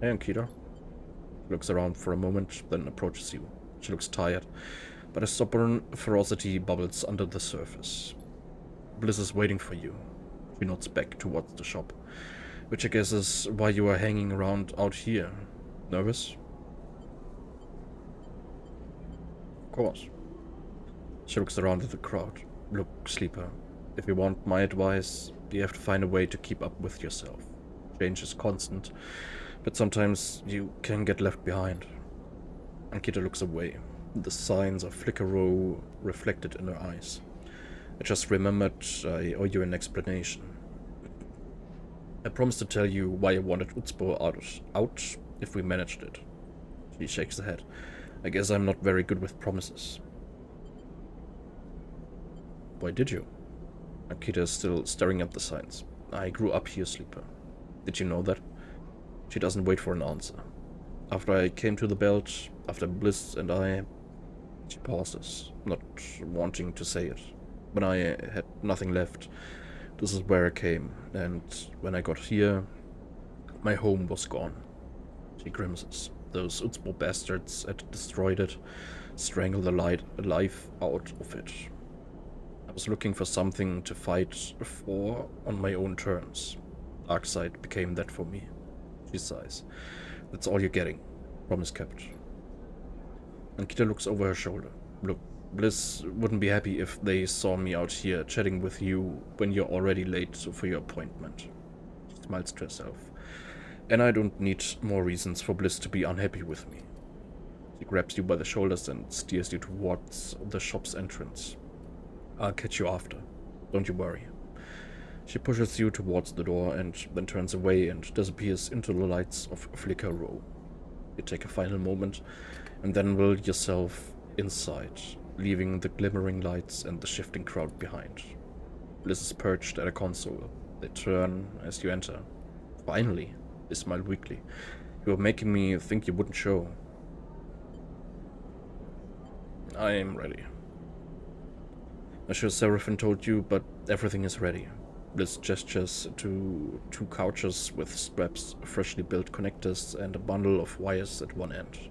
Hey, Ankita. She looks around for a moment, then approaches you. She looks tired, but a stubborn ferocity bubbles under the surface. Bliss is waiting for you. She nods back towards the shop, which I guess is why you are hanging around out here. Nervous? Of course. She looks around at the crowd. Look, Sleeper, if you want my advice, you have to find a way to keep up with yourself. Change is constant, but sometimes you can get left behind. Ankita looks away, the signs of flicker row reflected in her eyes. I just remembered I owe you an explanation. I promised to tell you why I wanted Utspo out if we managed it. She shakes her head. I guess I'm not very good with promises. Why did you? Ankita is still staring at the signs. I grew up here, Sleeper. Did you know that? She doesn't wait for an answer. After I came to the belt, after Bliss and I... She pauses, not wanting to say it. When I had nothing left, this is where I came, and when I got here, my home was gone. She grimaces. Those Utspo bastards had destroyed it, strangled the life out of it. I was looking for something to fight for on my own terms. Darkseid became that for me. She sighs. That's all you're getting. Promise kept. Ankita looks over her shoulder. Look, Bliss wouldn't be happy if they saw me out here chatting with you when you're already late for your appointment. She smiles to herself. And I don't need more reasons for Bliss to be unhappy with me. She grabs you by the shoulders and steers you towards the shop's entrance. I'll catch you after. Don't you worry. She pushes you towards the door and then turns away and disappears into the lights of Flicker Row. You take a final moment and then will yourself inside, leaving the glimmering lights and the shifting crowd behind. Bliss is perched at a console. They turn as you enter. Finally, they smile weakly. You were making me think you wouldn't show. I am ready. I'm sure Seraphine told you, but everything is ready. Bliss gestures to 2 couches with straps, freshly built connectors, and a bundle of wires at one end.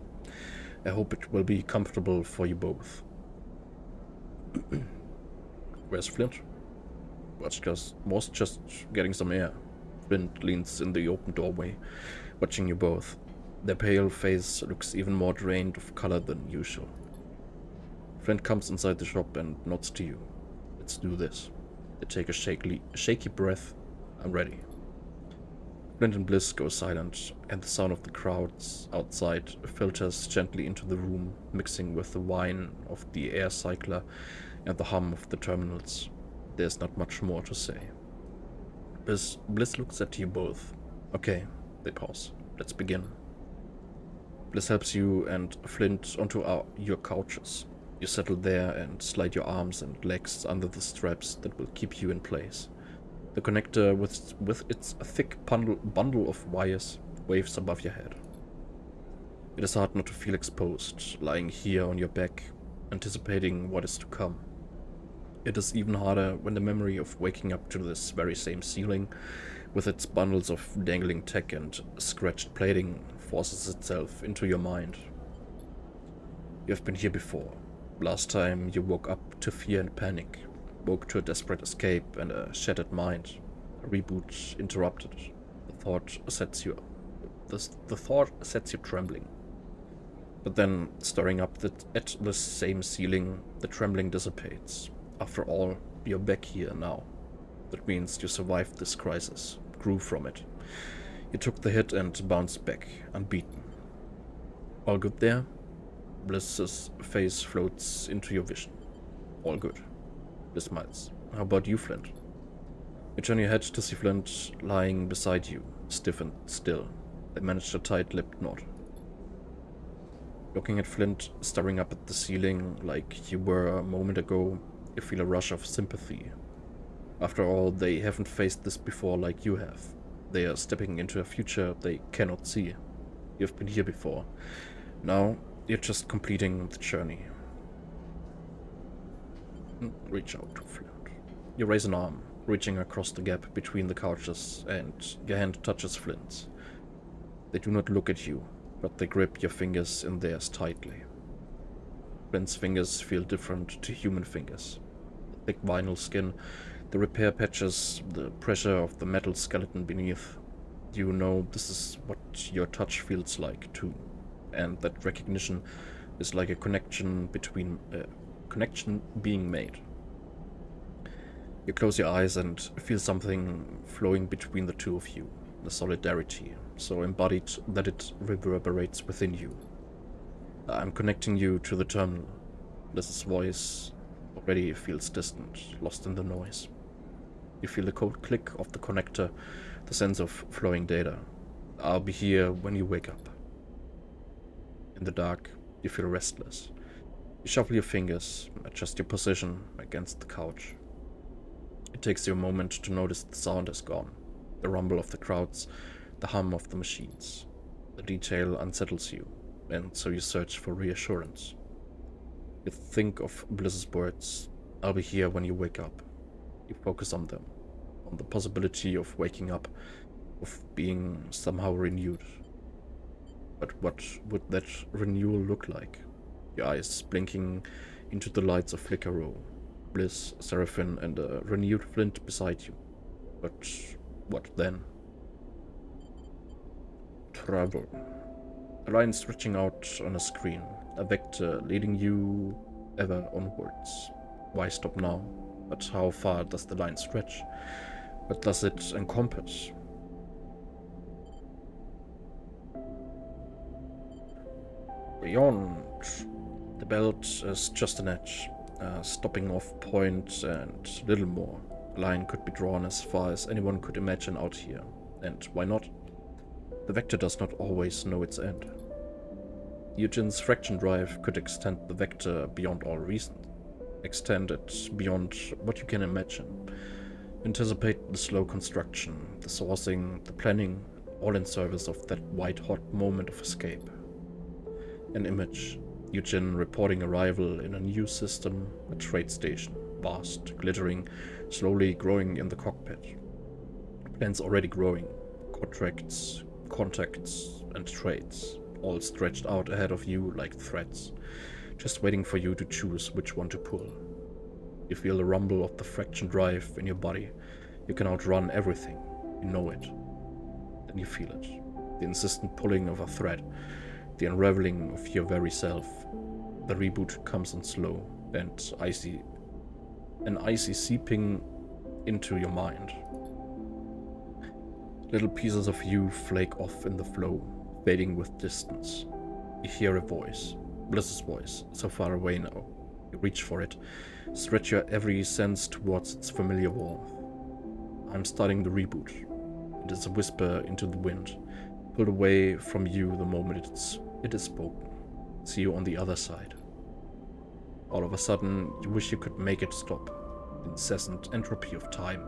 I hope it will be comfortable for you both. Where's Flint? Was just getting some air. Flint leans in the open doorway, watching you both. Their pale face looks even more drained of color than usual. Flint comes inside the shop and nods to you. Let's do this. They take a shaky breath. I'm ready. Flint and Bliss go silent, and the sound of the crowds outside filters gently into the room, mixing with the whine of the air cycler and the hum of the terminals. There's not much more to say. Bliss looks at you both. Okay, they pause. Let's begin. Bliss helps you and Flint onto your couches. You settle there and slide your arms and legs under the straps that will keep you in place. The connector with its thick bundle of wires waves above your head. It is hard not to feel exposed, lying here on your back, anticipating what is to come. It is even harder when the memory of waking up to this very same ceiling with its bundles of dangling tech and scratched plating, forces itself into your mind. You have been here before. Last time you woke up to fear and panic, woke to a desperate escape and a shattered mind. A reboot interrupted. The thought sets you trembling. But then, staring up at the same ceiling, the trembling dissipates. After all, you're back here now. That means you survived this crisis, grew from it. You took the hit and bounced back, unbeaten. All good there? Bliss's face floats into your vision. All good. Bliss smiles. How about you, Flint? You turn your head to see Flint lying beside you, stiff and still. They managed a tight-lipped nod. Looking at Flint, staring up at the ceiling like you were a moment ago, you feel a rush of sympathy. After all, they haven't faced this before like you have. They are stepping into a future they cannot see. You've been here before. Now, you're just completing the journey. Reach out to Flint. You raise an arm, reaching across the gap between the couches, and your hand touches Flint's. They do not look at you, but they grip your fingers in theirs tightly. Flint's fingers feel different to human fingers. The thick vinyl skin, the repair patches, the pressure of the metal skeleton beneath. You know this is what your touch feels like too, and that recognition is like a connection being made. You close your eyes and feel something flowing between the two of you, the solidarity, so embodied that it reverberates within you. I'm connecting you to the terminal. Liz's voice already feels distant, lost in the noise. You feel the cold click of the connector, the sense of flowing data. I'll be here when you wake up. In the dark, you feel restless. You shuffle your fingers, adjust your position against the couch. It takes you a moment to notice the sound is gone. The rumble of the crowds, the hum of the machines. The detail unsettles you, and so you search for reassurance. You think of Bliss's words, I'll be here when you wake up. You focus on them, on the possibility of waking up, of being somehow renewed. But what would that renewal look like? Your eyes blinking into the lights of Flicker Row. Bliss, Seraphine, and a renewed Flint beside you. But what then? Travel. A line stretching out on a screen, a vector leading you ever onwards. Why stop now? But how far does the line stretch? What does it encompass? Beyond. The belt is just an edge, a stopping off point and little more. A line could be drawn as far as anyone could imagine out here. And why not? The vector does not always know its end. Eugene's fraction drive could extend the vector beyond all reason. Extend it beyond what you can imagine. Anticipate the slow construction, the sourcing, the planning, all in service of that white-hot moment of escape. An image. Eugene reporting arrival in a new system, a trade station, vast, glittering, slowly growing in the cockpit. Plans already growing, contracts, contacts, and trades, all stretched out ahead of you like threads, just waiting for you to choose which one to pull. You feel the rumble of the fraction drive in your body. You can outrun everything. You know it. Then you feel it. The insistent pulling of a thread. The unraveling of your very self. The reboot comes on slow and icy seeping into your mind. Little pieces of you flake off in the flow, fading with distance. You hear a voice, Bliss's voice, so far away now. You reach for it, stretch your every sense towards its familiar warmth. I'm starting the reboot. It is a whisper into the wind, pulled away from you the moment it is spoken. See you on the other side. All of a sudden, you wish you could make it stop. The incessant entropy of time,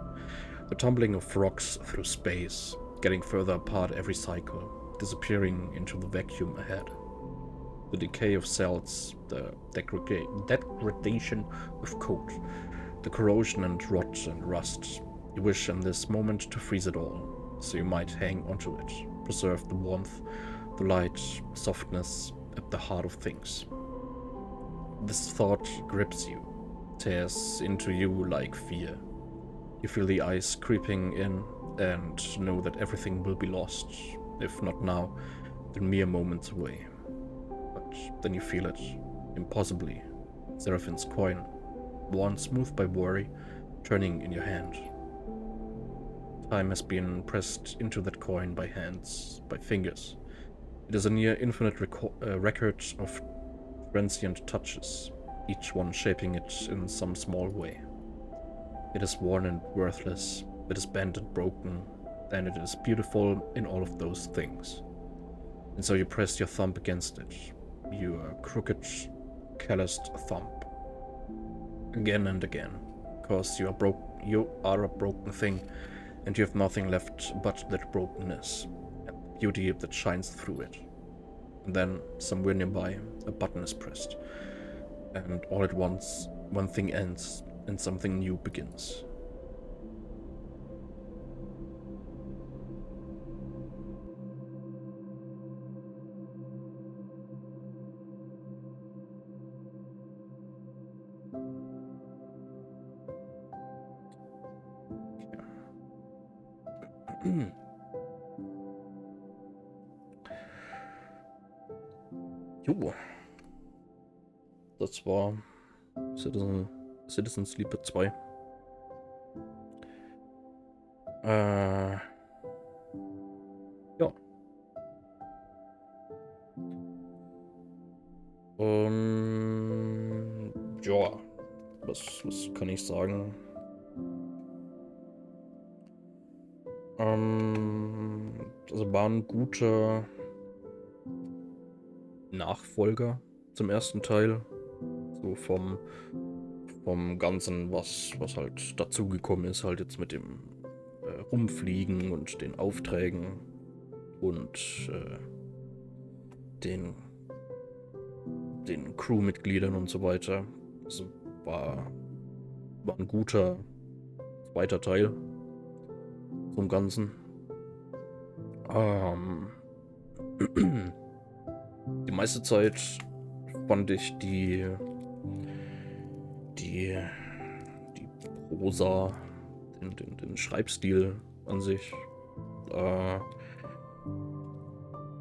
the tumbling of rocks through space, getting further apart every cycle, disappearing into the vacuum ahead. The decay of cells, the degradation of code, the corrosion and rot and rust. You wish in this moment to freeze it all. so you might hang onto it, preserve the warmth, the light, softness at the heart of things. This thought grips you, tears into you like fear. You feel the ice creeping in and know that everything will be lost, if not now, then mere moments away. But then you feel it, impossibly, Seraphine's coin, worn smooth by worry, turning in your hand. Time has been pressed into that coin by hands, by fingers. It is a near infinite record of transient touches, each one shaping it in some small way. It is worn and worthless, it is bent and broken, and it is beautiful in all of those things. And so you press your thumb against it, your crooked, calloused thumb. Again and again, because you are a broken thing, and you have nothing left but that brokenness, and the beauty that shines through it. And then, somewhere nearby, a button is pressed, and all at once, one thing ends, and something new begins. Jo. Das war Citizen Sleeper 2. Ja. Ja, was kann ich sagen? Also war ein guter Nachfolger zum ersten Teil. So vom Ganzen, was halt dazugekommen ist, halt jetzt mit dem Rumfliegen und den Aufträgen und den Crewmitgliedern und so weiter. Also war ein guter zweiter Teil zum Ganzen. Die meiste Zeit fand ich die Prosa, den Schreibstil an sich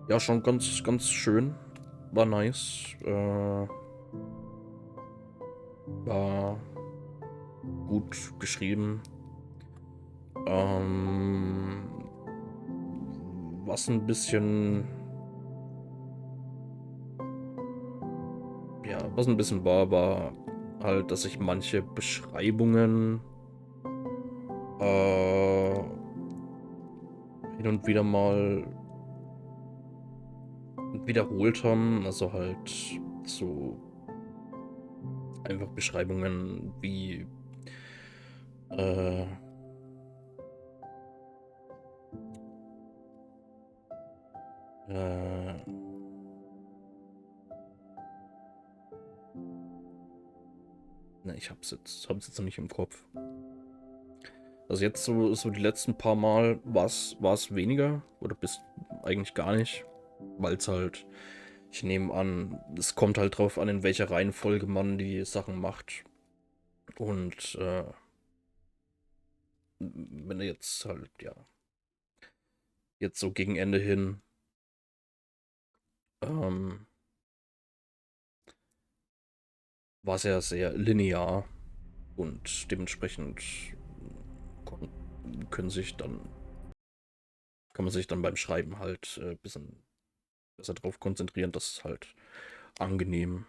ja schon ganz schön. War nice. War gut geschrieben. Was ein bisschen war halt, dass ich manche Beschreibungen hin und wieder mal wiederholt haben. Also halt so einfach Beschreibungen wie ne, ich hab's jetzt noch nicht im Kopf. Also jetzt so die letzten paar Mal war's weniger oder bis eigentlich gar nicht, weil es halt, ich nehme an, es kommt halt drauf an, in welcher Reihenfolge man die Sachen macht. Und wenn du jetzt halt, ja, jetzt so gegen Ende hin war es ja sehr linear und dementsprechend kann man sich dann beim Schreiben halt ein bisschen besser darauf konzentrieren, dass es halt angenehm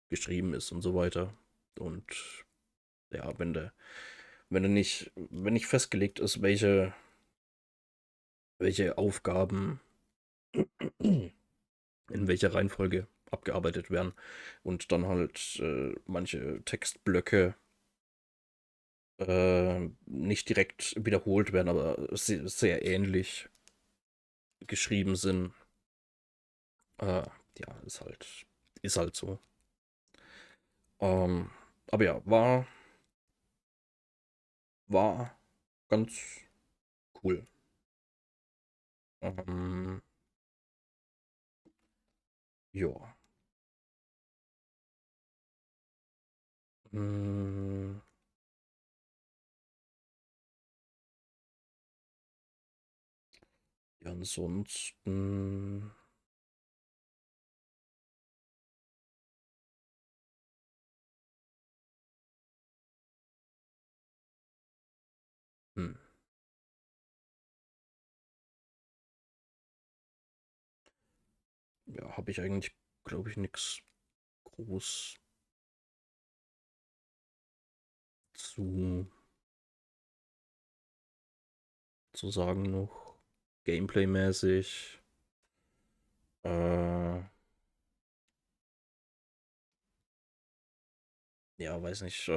geschrieben ist und so weiter. Und ja, wenn nicht festgelegt ist, welche Aufgaben in welcher Reihenfolge abgearbeitet werden und dann halt manche Textblöcke nicht direkt wiederholt werden, aber sehr ähnlich geschrieben sind. Ja, ist halt so. Aber ja, war ganz cool. Ähm, ja. Hm, ja, ansonsten. Hm, ja, habe ich eigentlich, glaube ich, nichts groß zu, zu sagen noch. Gameplay-mäßig. Äh, ja, weiß nicht.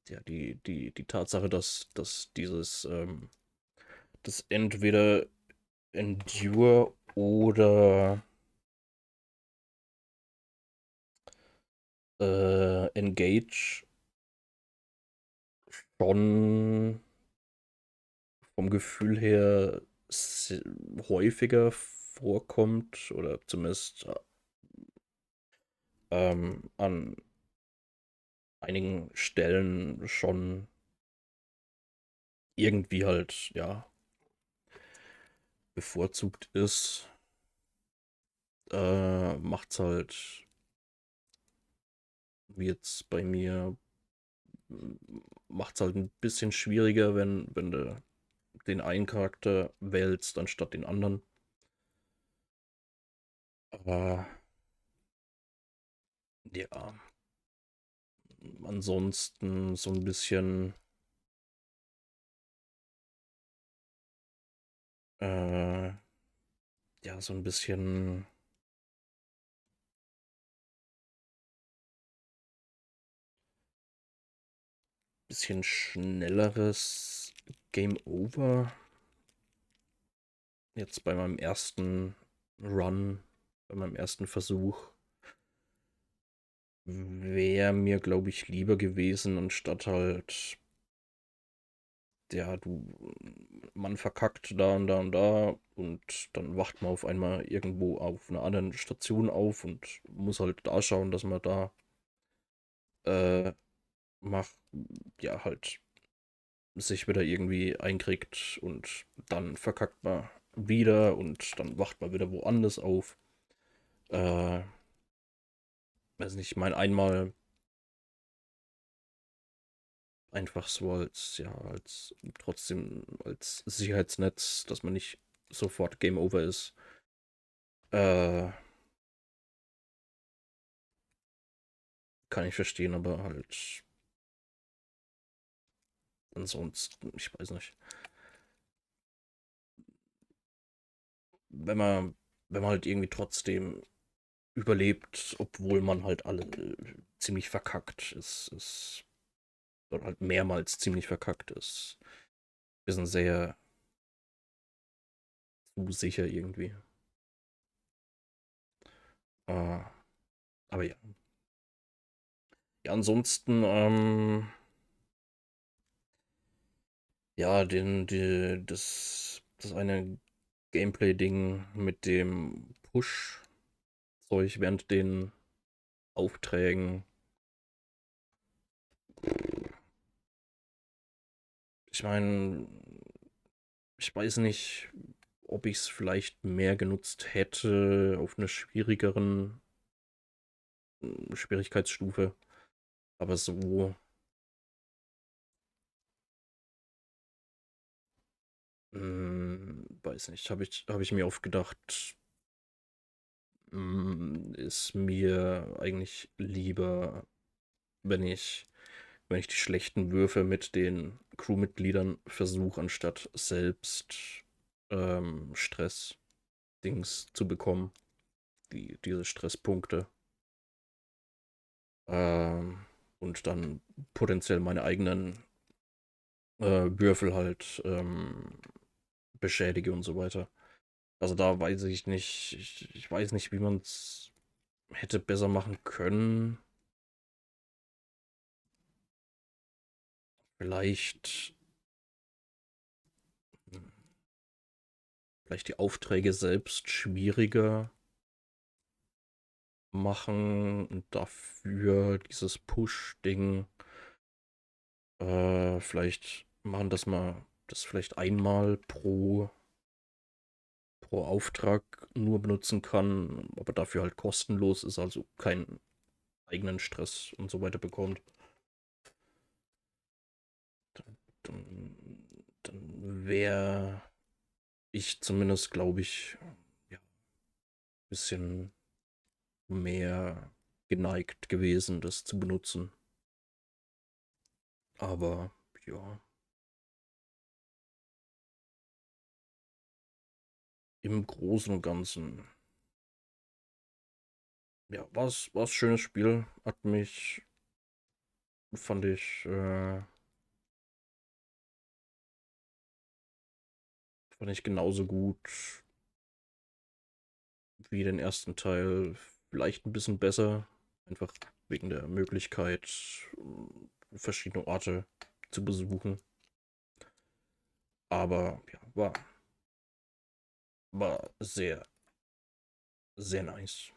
Ja, die Tatsache, dass das entweder Endure oder Engage schon vom Gefühl her häufiger vorkommt oder zumindest an einigen Stellen schon irgendwie halt, ja, bevorzugt ist, macht's halt, wie jetzt bei mir, macht's halt ein bisschen schwieriger, wenn du den einen Charakter wählst anstatt den anderen. Aber ja, ansonsten so ein äh, ja, so ein bisschen schnelleres Game Over. Jetzt bei meinem ersten Run, bei meinem ersten Versuch, wäre mir, glaube ich, lieber gewesen, anstatt halt, ja, man verkackt da und da und da und dann wacht man auf einmal irgendwo auf einer anderen Station auf und muss halt da schauen, dass man da äh, macht, ja, halt sich wieder irgendwie einkriegt und dann verkackt man wieder und dann wacht man wieder woanders auf. Äh, weiß nicht, ich meine einmal einfach so als, ja, als trotzdem als Sicherheitsnetz, dass man nicht sofort Game Over ist. Äh, kann ich verstehen, aber halt ansonsten, ich weiß nicht. Wenn man, wenn man halt irgendwie trotzdem überlebt, obwohl man halt alle ziemlich verkackt ist, oder halt mehrmals ziemlich verkackt ist, ist ein sehr zu sicher irgendwie. Äh, aber ja. Ja, ansonsten, ja, das eine Gameplay-Ding mit dem Push-Zeug während den Aufträgen. Ich meine, ich weiß nicht, ob ich es vielleicht mehr genutzt hätte auf einer schwierigeren Schwierigkeitsstufe. Aber so, weiß nicht, hab ich mir oft gedacht, ist mir eigentlich lieber, wenn wenn ich die schlechten Würfe mit den Crewmitgliedern versuche, anstatt selbst Stress-Dings zu bekommen, diese Stresspunkte. Ähm, und dann potenziell meine eigenen Würfel halt beschädige und so weiter. Also da weiß ich nicht, ich weiß nicht, wie man es hätte besser machen können. Vielleicht, vielleicht die Aufträge selbst schwieriger machen und dafür dieses Push-Ding vielleicht machen, dass man das vielleicht einmal pro Auftrag nur benutzen kann, aber dafür halt kostenlos ist, also keinen eigenen Stress und so weiter bekommt. Dann wäre ich zumindest, glaube ich, ja, ein bisschen mehr geneigt gewesen, das zu benutzen. Aber ja, im Großen und Ganzen, ja, war's ein schönes Spiel. Fand ich, fand ich genauso gut wie den ersten Teil. Vielleicht ein bisschen besser. Einfach wegen der Möglichkeit, verschiedene Orte zu besuchen. Aber ja, war sehr, sehr nice.